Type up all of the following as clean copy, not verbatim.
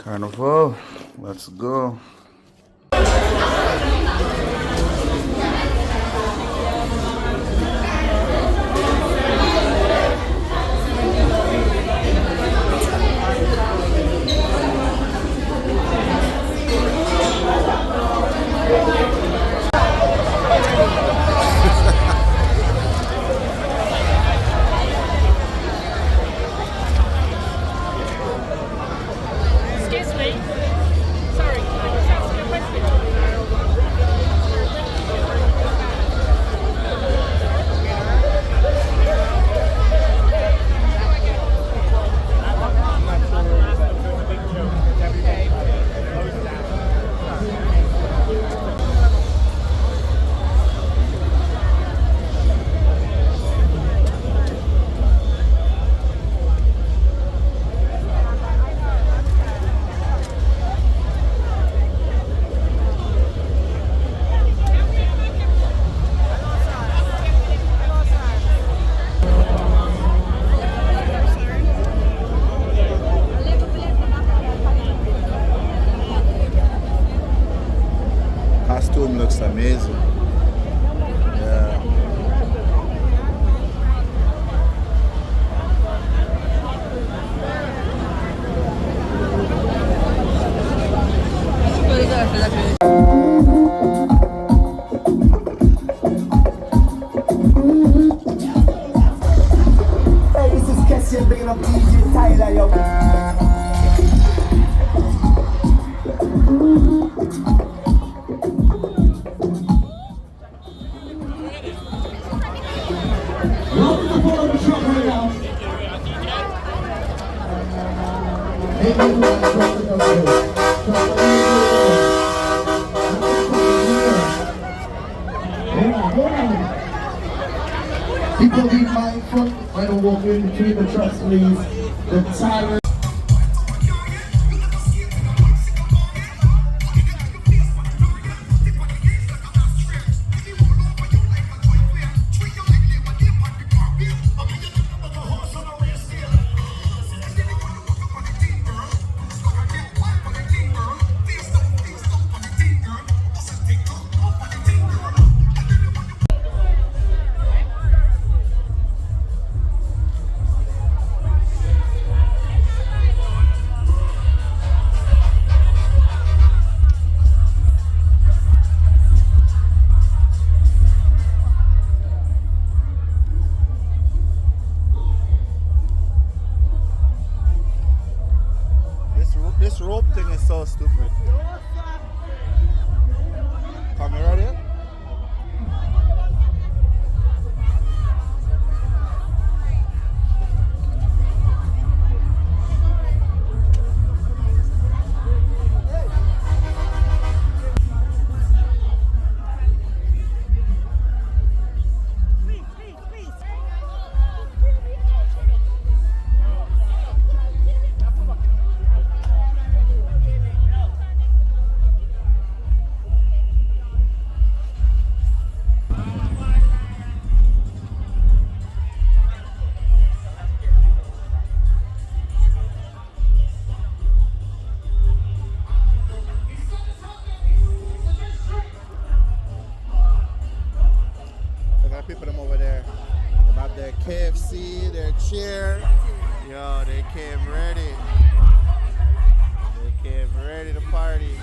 Carnival, let's go. Excuse me. Sorry, can I just ask you a question? Costume looks amazing. Yeah. Hey, this is Kessie bringing up DJ Tyler, yo. People be mindful when you walk in between the trucks, please. The tire. This rope thing is so stupid. Come here, ready? People them over there. They have their KFC, their chair. Yo, they came ready. They came ready to party.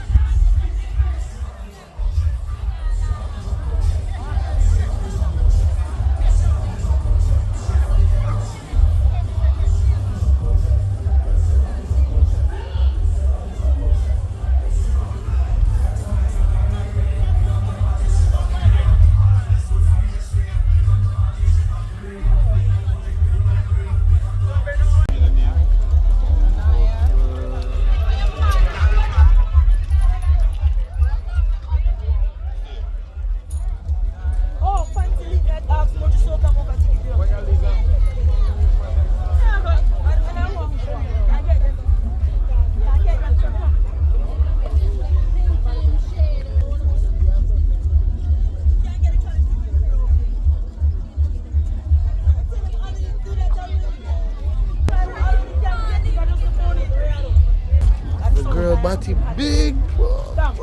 body big. Oh, fuck.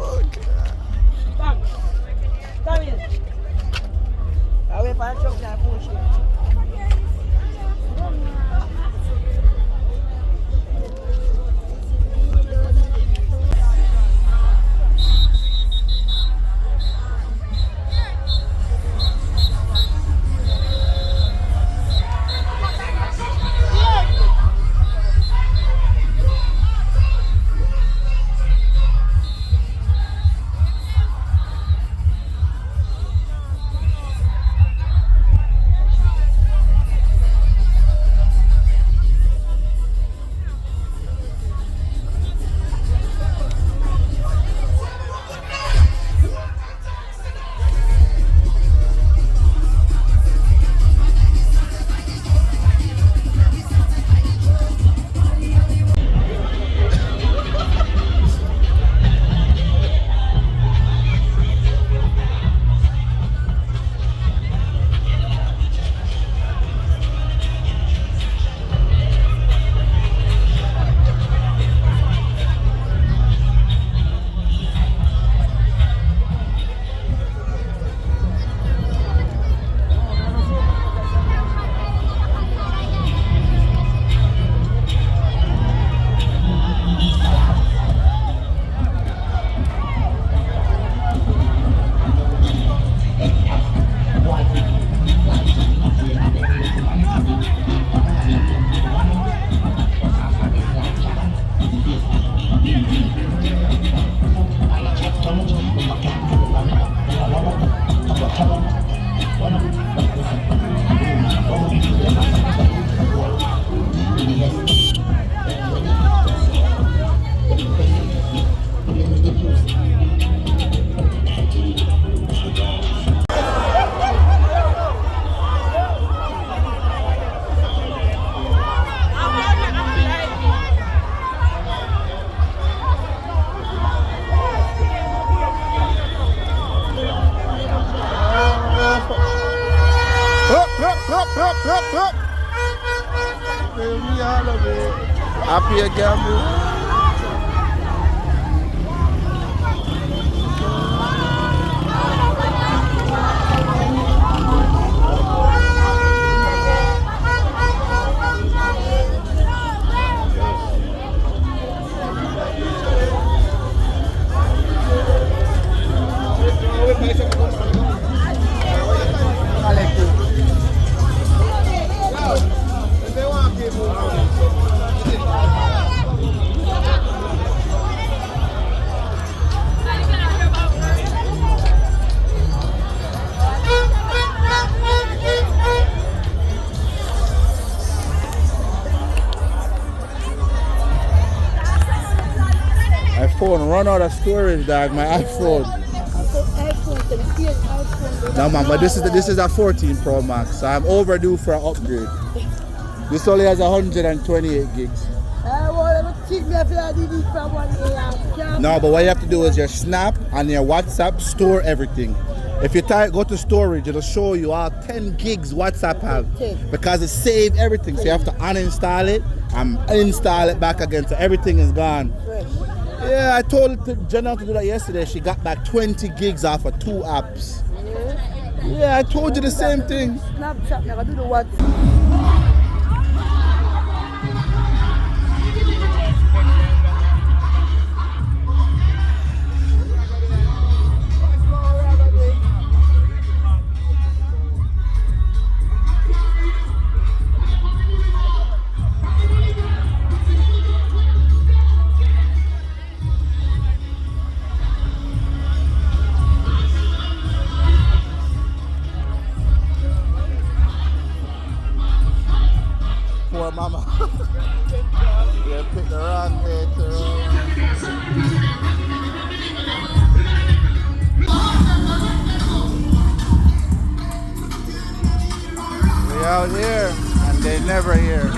Come. Come in. I wait for the truck and push it. Happy again, bro. Phone run out of storage, dog. My iPhone. No man, but this is a 14 Pro Max, so I'm overdue for an upgrade. This only has 128 gigs. No, but what you have to do is your Snap and your WhatsApp store everything. If you go to storage, it'll show you all 10 gigs WhatsApp have because it saved everything. So you have to uninstall it and install it back again, so everything is gone. Yeah, I told Jenna to do that yesterday. She got back 20 gigs off of 2 apps. Yeah, I told you the same thing. Snapchat, never do the what. Poor mama. Yeah, picked the wrong day to We out here and they never here.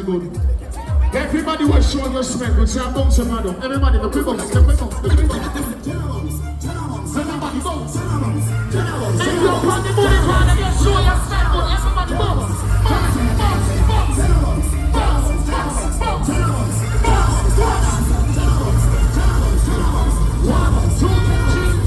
good. Everybody was showing respect. We say, bounce and madam. Everybody, the people, the people, the people. Everybody bounce. If you're on the movie crowd and you show your step, everybody bounce. Bounce, bounce, bounce, bounce, bounce, bounce, bounce. 1, 2, 3.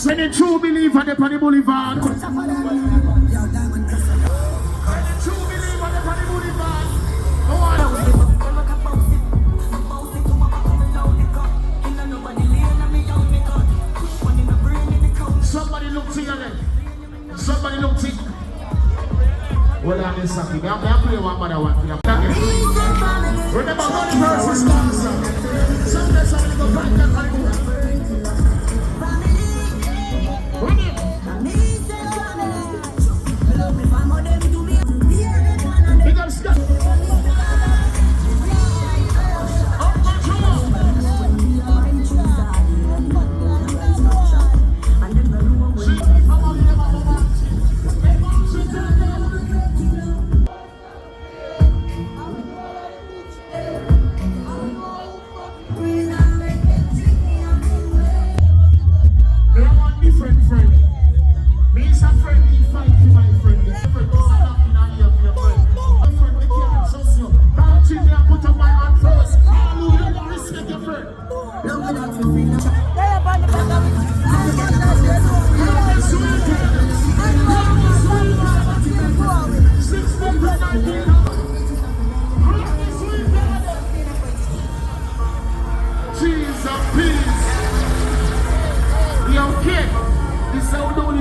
When a true believer on the boulevard. When a true believer on the boulevard. Somebody look to your leg. Somebody look to you. Well, I'm in Saki. I'm playing one by one. Remember, one verse is sponsor. Sometimes I'm going to go back that Carnival.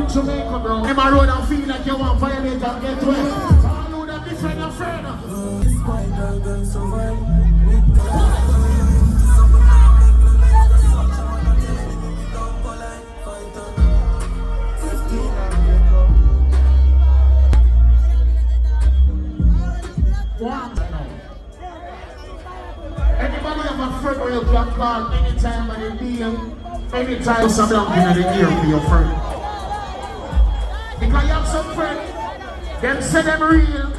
Jamaica, bro. In my road, I feel like you want to violate and get wet. I know that different and friend. Anybody have a friend where you can call anytime and you DM, anytime something in the ear for your friend? Because you have some friends, them say them real,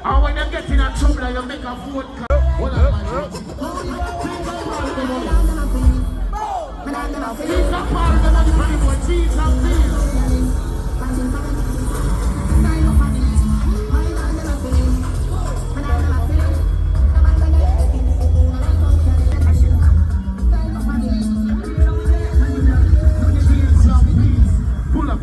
and when they get in a trouble, you make a phone call. Hold on, man. He's not part of the money for the boy. He's not real. Pull up,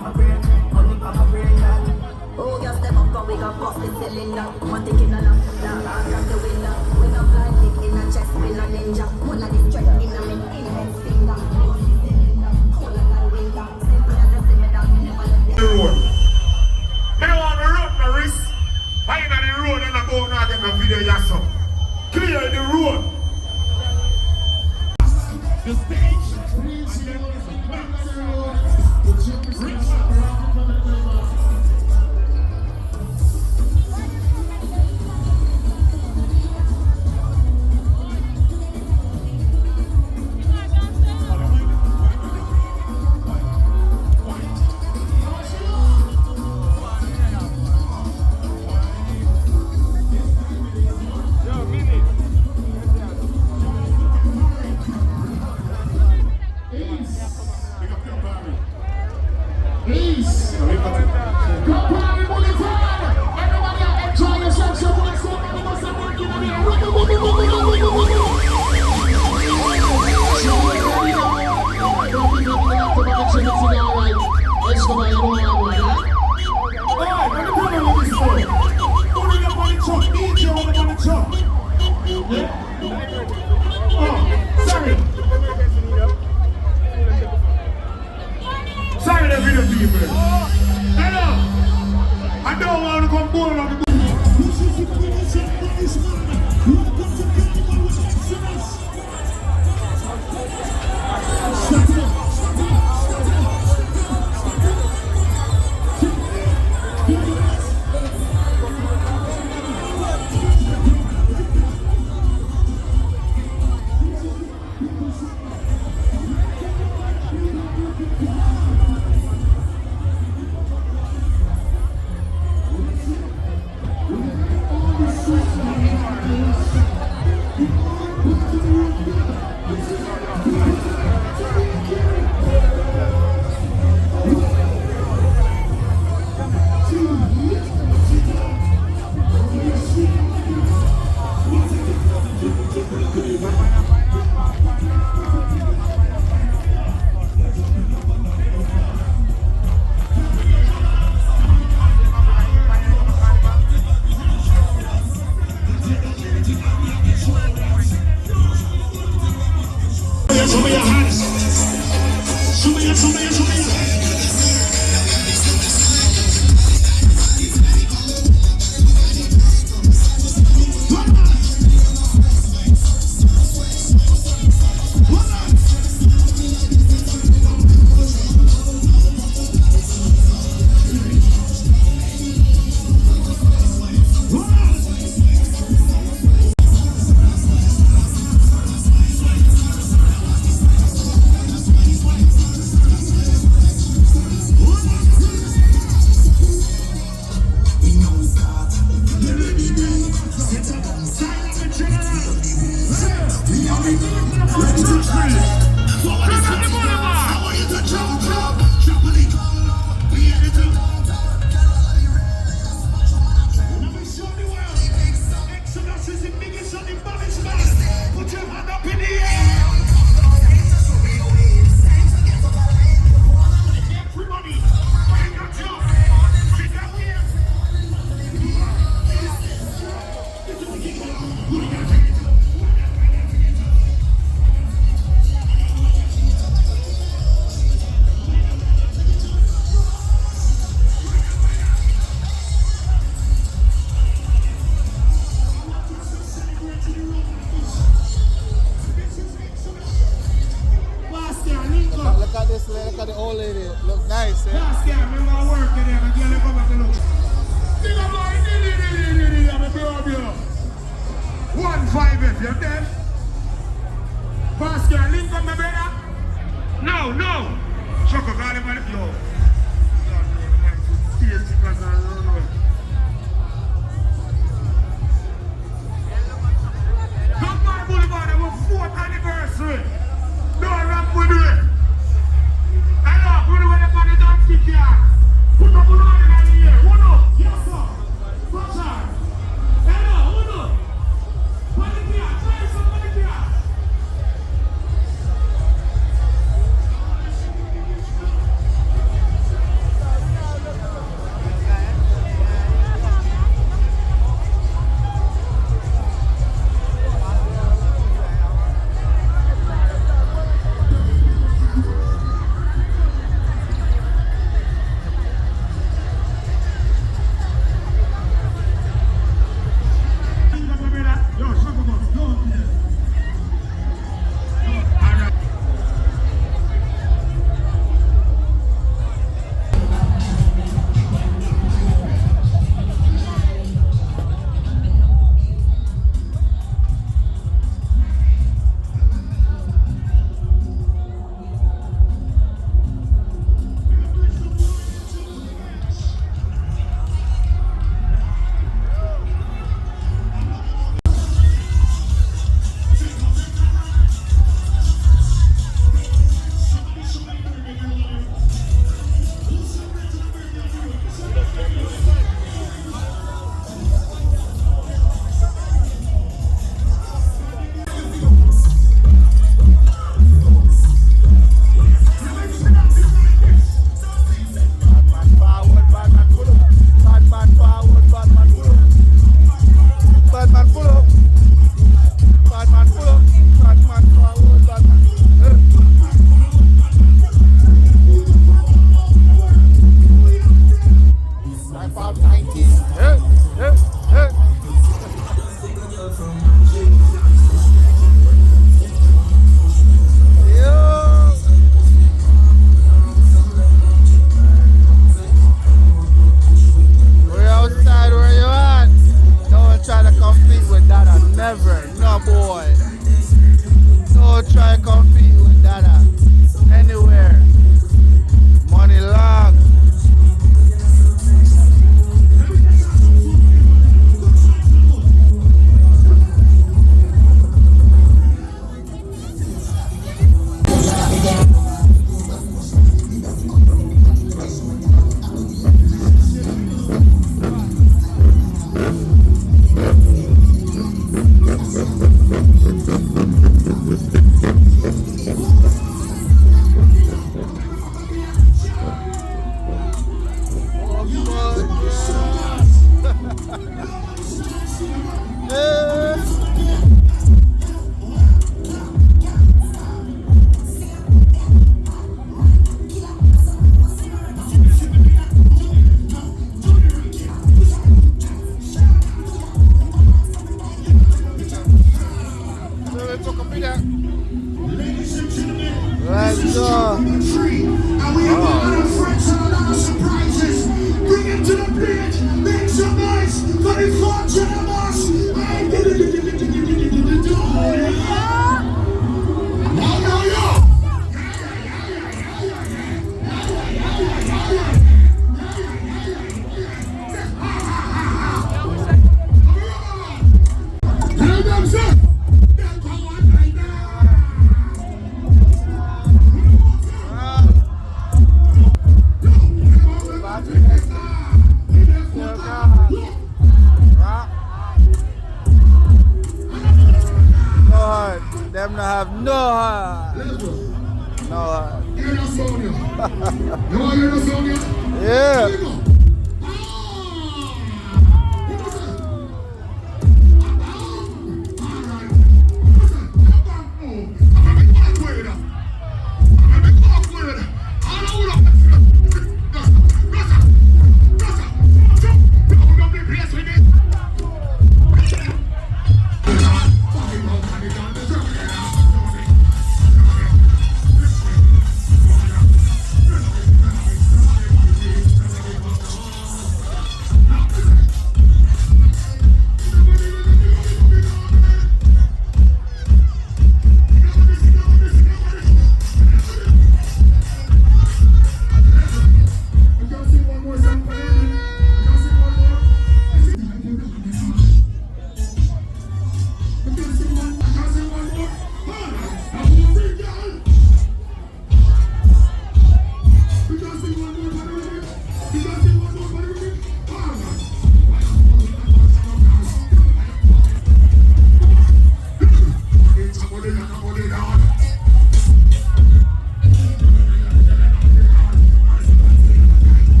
my brain, money for my brain, yeah. Oh, you step up, cause we got bust the cylinder. One tick in a lap, now I got the window. We got blind lick in a chest, we no ninja. One of the strength in a min index finger. Bust the cylinder, cold like a winter. Simple as a simmer down, never let it road. I don't want to run the wrist. I ain't on the road and I go now get my video yourself. Clear the road. The stage. Sorry, the video people. Hello. I don't want to come born on the this is the British and British man. Welcome to Carnival with Xodus. Stop it. Look at the old lady. Look nice, eh? Last year, remember I work in there, and girl come back and look. Think about it, I'm a baby. 1-5 if you're dead. Last year, link up my brother. No, no. Choco, call him on the floor. Come on, Boulevard, our 4th anniversary. Don't rap with it. Hello, put it on the dance kick here. Put up on the here. Uno. Yes, sir. Pressure. Hello, Uno. Put it here. Try somebody here. don't have no heart. No heart. Hear that sound here? You want to hear that sound here? Yeah. Here we go.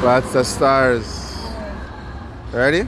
Lots of stars. Ready?